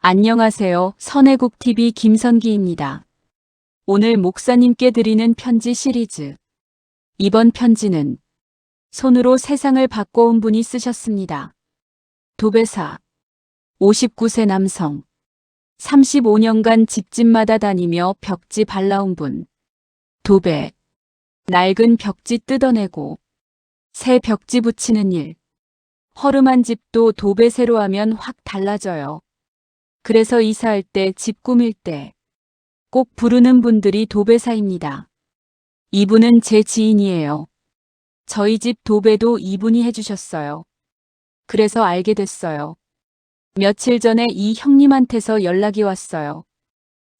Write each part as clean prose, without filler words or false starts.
안녕하세요. 선혜국TV 김선기입니다. 오늘 목사님께 드리는 편지 시리즈. 이번 편지는 손으로 세상을 바꿔온 분이 쓰셨습니다. 도배사, 59세 남성, 35년간 집집마다 다니며 벽지 발라온 분. 도배, 낡은 벽지 뜯어내고 새 벽지 붙이는 일. 허름한 집도 도배새로 하면 확 달라져요. 그래서 이사할 때, 집 꾸밀 때 꼭 부르는 분들이 도배사입니다. 이분은 제 지인이에요. 저희 집 도배도 이분이 해주셨어요. 그래서 알게 됐어요. 며칠 전에 이 형님한테서 연락이 왔어요.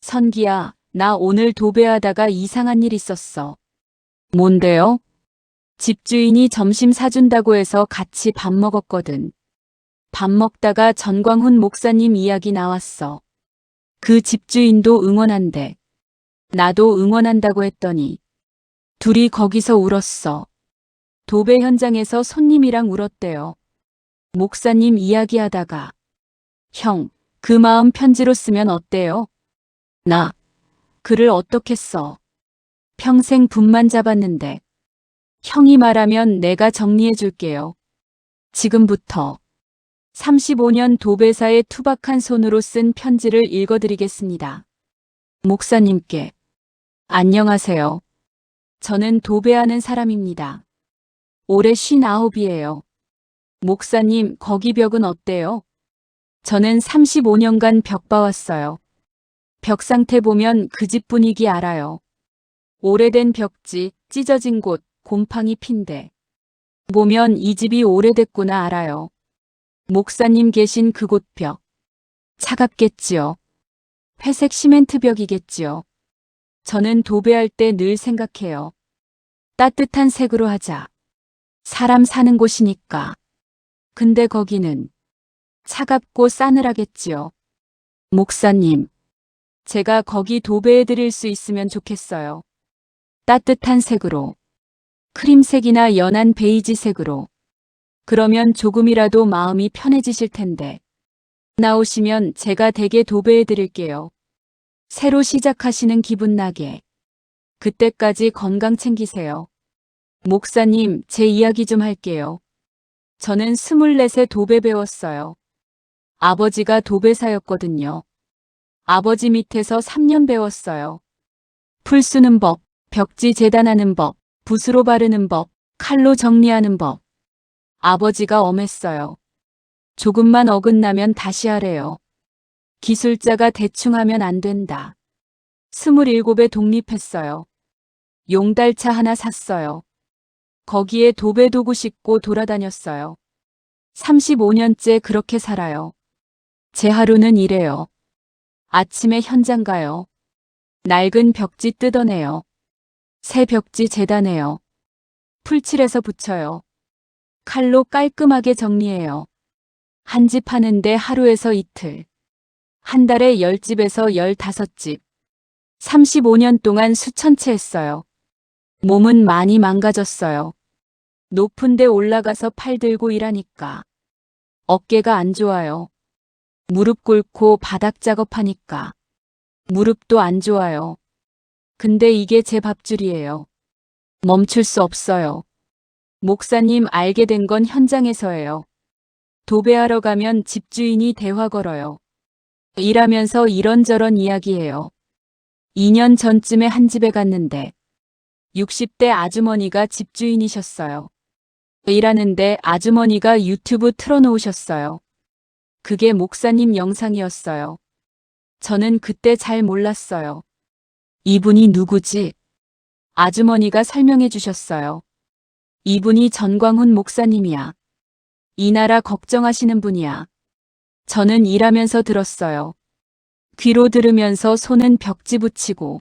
선기야, 나 오늘 도배하다가 이상한 일 있었어. 뭔데요? 집주인이 점심 사준다고 해서 같이 밥 먹었거든. 밥 먹다가 전광훈 목사님 이야기 나왔어. 그 집주인도 응원한대. 나도 응원한다고 했더니 둘이 거기서 울었어. 도배 현장에서 손님이랑 울었대요. 목사님 이야기하다가 형, 그 마음 편지로 쓰면 어때요? 나 글을 어떻게 써? 평생 분만 잡았는데. 형이 말하면 내가 정리해 줄게요. 지금부터 35년 도배사의 투박한 손으로 쓴 편지를 읽어드리겠습니다. 목사님께. 안녕하세요. 저는 도배하는 사람입니다. 올해 59이에요. 목사님, 거기 벽은 어때요? 저는 35년간 벽 봐왔어요. 벽 상태 보면 그 집 분위기 알아요. 오래된 벽지, 찢어진 곳, 곰팡이 핀데. 보면 이 집이 오래됐구나 알아요. 목사님 계신 그곳 벽. 차갑겠지요. 회색 시멘트 벽이겠지요. 저는 도배할 때 늘 생각해요. 따뜻한 색으로 하자. 사람 사는 곳이니까. 근데 거기는 차갑고 싸늘하겠지요. 목사님, 제가 거기 도배해 드릴 수 있으면 좋겠어요. 따뜻한 색으로. 크림색이나 연한 베이지색으로. 그러면 조금이라도 마음이 편해지실 텐데. 나오시면 제가 댁에 도배해 드릴게요. 새로 시작하시는 기분 나게. 그때까지 건강 챙기세요. 목사님, 제 이야기 좀 할게요. 저는 24세 도배 배웠어요. 아버지가 도배사였거든요. 아버지 밑에서 3년 배웠어요. 풀 쓰는 법, 벽지 재단하는 법, 붓으로 바르는 법, 칼로 정리하는 법. 아버지가 엄했어요. 조금만 어긋나면 다시 하래요. 기술자가 대충 하면 안 된다. 27에 독립했어요. 용달차 하나 샀어요. 거기에 도배도구 싣고 돌아다녔어요. 35년째 그렇게 살아요. 제 하루는 이래요. 아침에 현장 가요. 낡은 벽지 뜯어내요. 새 벽지 재단해요. 풀칠해서 붙여요. 칼로 깔끔하게 정리해요. 한 집 하는데 하루에서 이틀. 한 달에 10집에서 15집. 35년 동안 수천 채 했어요. 몸은 많이 망가졌어요. 높은 데 올라가서 팔 들고 일하니까. 어깨가 안 좋아요. 무릎 꿇고 바닥 작업하니까. 무릎도 안 좋아요. 근데 이게 제 밥줄이에요. 멈출 수 없어요. 목사님, 알게 된 건 현장에서예요. 도배하러 가면 집주인이 대화 걸어요. 일하면서 이런저런 이야기해요. 2년 전쯤에 한 집에 갔는데 60대 아주머니가 집주인이셨어요. 일하는데 아주머니가 유튜브 틀어놓으셨어요. 그게 목사님 영상이었어요. 저는 그때 잘 몰랐어요. 이분이 누구지? 아주머니가 설명해 주셨어요. 이분이 전광훈 목사님이야. 이 나라 걱정하시는 분이야. 저는 일하면서 들었어요. 귀로 들으면서 손은 벽지 붙이고.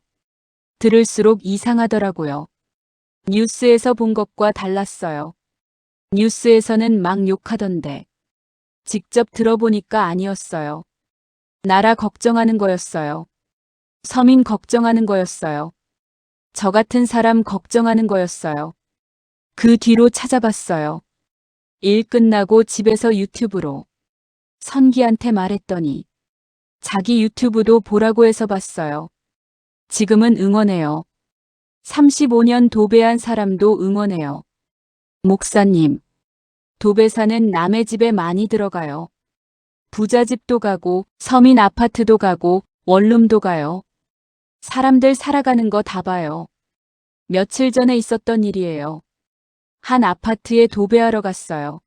들을수록 이상하더라고요. 뉴스에서 본 것과 달랐어요. 뉴스에서는 막 욕하던데. 직접 들어보니까 아니었어요. 나라 걱정하는 거였어요. 서민 걱정하는 거였어요. 저 같은 사람 걱정하는 거였어요. 그 뒤로 찾아봤어요. 일 끝나고 집에서 유튜브로 선기한테 말했더니 자기 유튜브도 보라고 해서 봤어요. 지금은 응원해요. 35년 도배한 사람도 응원해요. 목사님, 도배 사는 남의 집에 많이 들어가요. 부자 집도 가고, 서민 아파트도 가고, 원룸도 가요. 사람들 살아가는 거 다 봐요. 며칠 전에 있었던 일이에요. 한 아파트에 도배하러 갔어요.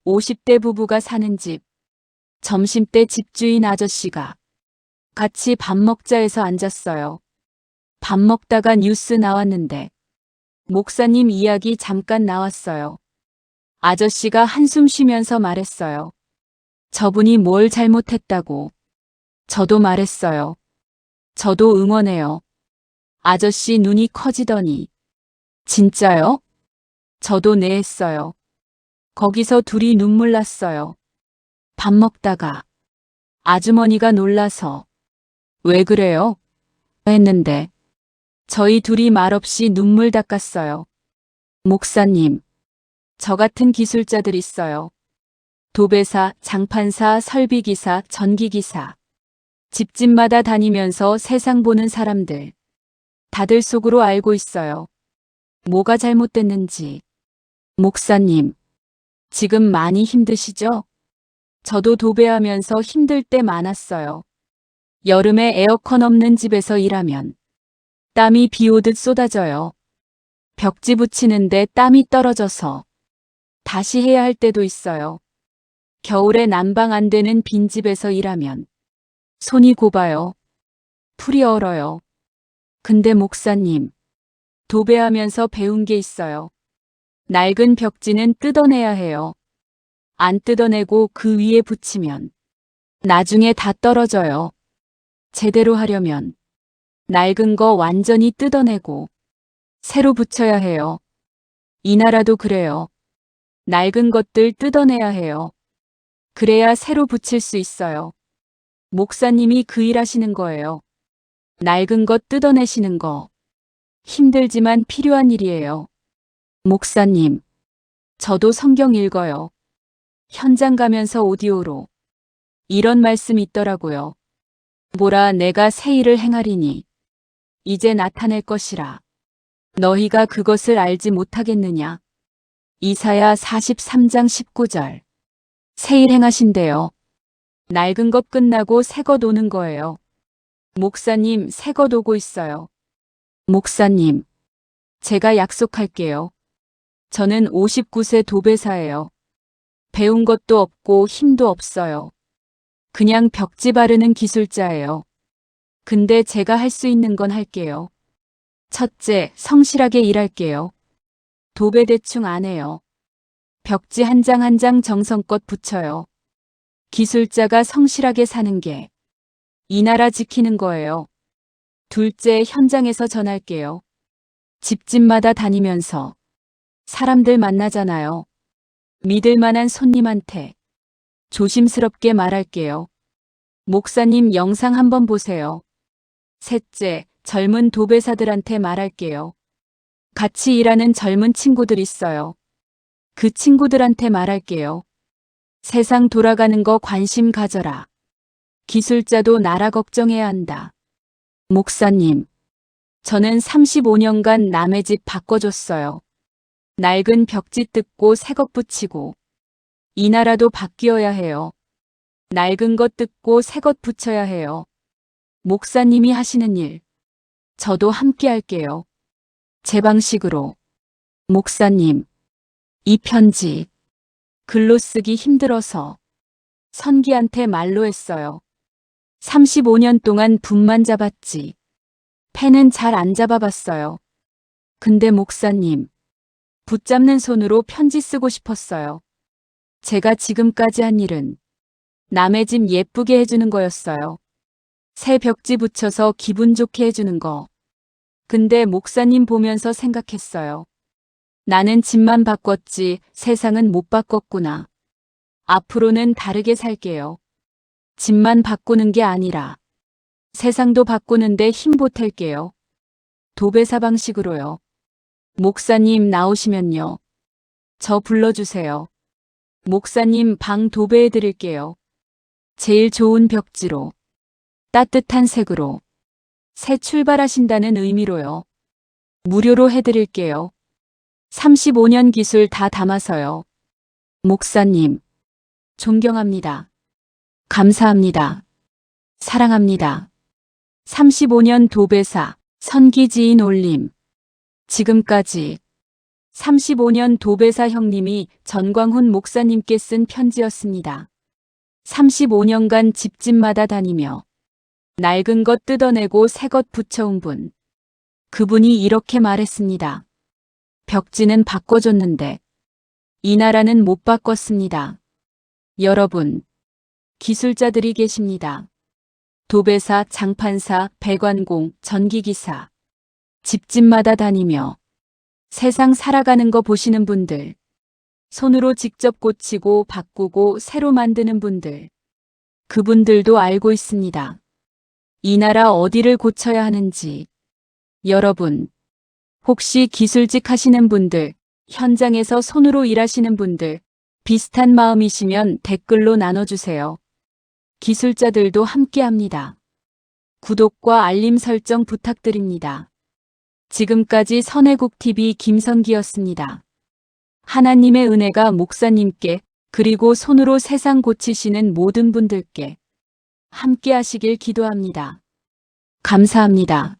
50대 부부가 사는 집. 점심때 집주인 아저씨가 같이 밥 먹자 해서 앉았어요. 밥 먹다가 뉴스 나왔는데 목사님 이야기 잠깐 나왔어요. 아저씨가 한숨 쉬면서 말했어요. 저분이 뭘 잘못했다고. 저도 말했어요. 저도 응원해요. 아저씨 눈이 커지더니 진짜요? 저도 네 했어요. 거기서 둘이 눈물 났어요. 밥 먹다가 아주머니가 놀라서 왜 그래요? 했는데 저희 둘이 말없이 눈물 닦았어요. 목사님, 저 같은 기술자들 있어요. 도배사, 장판사, 설비기사, 전기기사. 집집마다 다니면서 세상 보는 사람들. 다들 속으로 알고 있어요. 뭐가 잘못됐는지. 목사님, 지금 많이 힘드시죠? 저도 도배하면서 힘들 때 많았어요. 여름에 에어컨 없는 집에서 일하면 땀이 비 오듯 쏟아져요. 벽지 붙이는데 땀이 떨어져서 다시 해야 할 때도 있어요. 겨울에 난방 안 되는 빈집에서 일하면 손이 고봐요. 풀이 얼어요. 근데 목사님, 도배하면서 배운 게 있어요. 낡은 벽지는 뜯어내야 해요. 안 뜯어내고 그 위에 붙이면 나중에 다 떨어져요. 제대로 하려면 낡은 거 완전히 뜯어내고 새로 붙여야 해요. 이 나라도 그래요. 낡은 것들 뜯어내야 해요. 그래야 새로 붙일 수 있어요. 목사님이 그 일 하시는 거예요. 낡은 것 뜯어내시는 거. 힘들지만 필요한 일이에요. 목사님, 저도 성경 읽어요. 현장 가면서 오디오로. 이런 말씀이 있더라고요. 보라, 내가 새 일을 행하리니 이제 나타낼 것이라. 너희가 그것을 알지 못하겠느냐. 이사야 43장 19절. 새 일 행하신대요. 낡은 것 끝나고 새 것 오는 거예요. 목사님, 새 것 오고 있어요. 목사님, 제가 약속할게요. 저는 59세 도배사예요. 배운 것도 없고 힘도 없어요. 그냥 벽지 바르는 기술자예요. 근데 제가 할 수 있는 건 할게요. 첫째, 성실하게 일할게요. 도배 대충 안 해요. 벽지 한 장 한 장 정성껏 붙여요. 기술자가 성실하게 사는 게 이 나라 지키는 거예요. 둘째, 현장에서 전할게요. 집집마다 다니면서 사람들 만나잖아요. 믿을 만한 손님한테 조심스럽게 말할게요. 목사님 영상 한번 보세요. 셋째, 젊은 도배사들한테 말할게요. 같이 일하는 젊은 친구들 있어요. 그 친구들한테 말할게요. 세상 돌아가는 거 관심 가져라. 기술자도 나라 걱정해야 한다. 목사님, 저는 35년간 남의 집 바꿔줬어요. 낡은 벽지 뜯고 새 것 붙이고. 이 나라도 바뀌어야 해요. 낡은 것 뜯고 새 것 붙여야 해요. 목사님이 하시는 일, 저도 함께 할게요. 제 방식으로. 목사님, 이 편지, 글로 쓰기 힘들어서 선기한테 말로 했어요. 35년 동안 붓만 잡았지. 펜은 잘 안 잡아봤어요. 근데 목사님, 붙잡는 손으로 편지 쓰고 싶었어요. 제가 지금까지 한 일은 남의 집 예쁘게 해주는 거였어요. 새 벽지 붙여서 기분 좋게 해주는 거. 근데 목사님 보면서 생각했어요. 나는 집만 바꿨지 세상은 못 바꿨구나. 앞으로는 다르게 살게요. 집만 바꾸는 게 아니라 세상도 바꾸는데 힘 보탤게요. 도배사 방식으로요. 목사님 나오시면요. 저 불러주세요. 목사님 방 도배해 드릴게요. 제일 좋은 벽지로. 따뜻한 색으로. 새 출발하신다는 의미로요. 무료로 해드릴게요. 35년 기술 다 담아서요. 목사님, 존경합니다. 감사합니다. 사랑합니다. 35년 도배사, 선기지인 올림. 지금까지 35년 도배사 형님이 전광훈 목사님께 쓴 편지였습니다. 35년간 집집마다 다니며 낡은 것 뜯어내고 새 것 붙여온 분. 그분이 이렇게 말했습니다. 벽지는 바꿔줬는데 이 나라는 못 바꿨습니다. 여러분, 기술자들이 계십니다. 도배사, 장판사, 배관공, 전기기사. 집집마다 다니며 세상 살아가는 거 보시는 분들. 손으로 직접 고치고 바꾸고 새로 만드는 분들. 그분들도 알고 있습니다. 이 나라 어디를 고쳐야 하는지. 여러분, 혹시 기술직 하시는 분들, 현장에서 손으로 일하시는 분들, 비슷한 마음이시면 댓글로 나눠주세요. 기술자들도 함께합니다. 구독과 알림 설정 부탁드립니다. 지금까지 선애국TV 김선기였습니다. 하나님의 은혜가 목사님께 그리고 손으로 세상 고치시는 모든 분들께 함께 하시길 기도합니다. 감사합니다.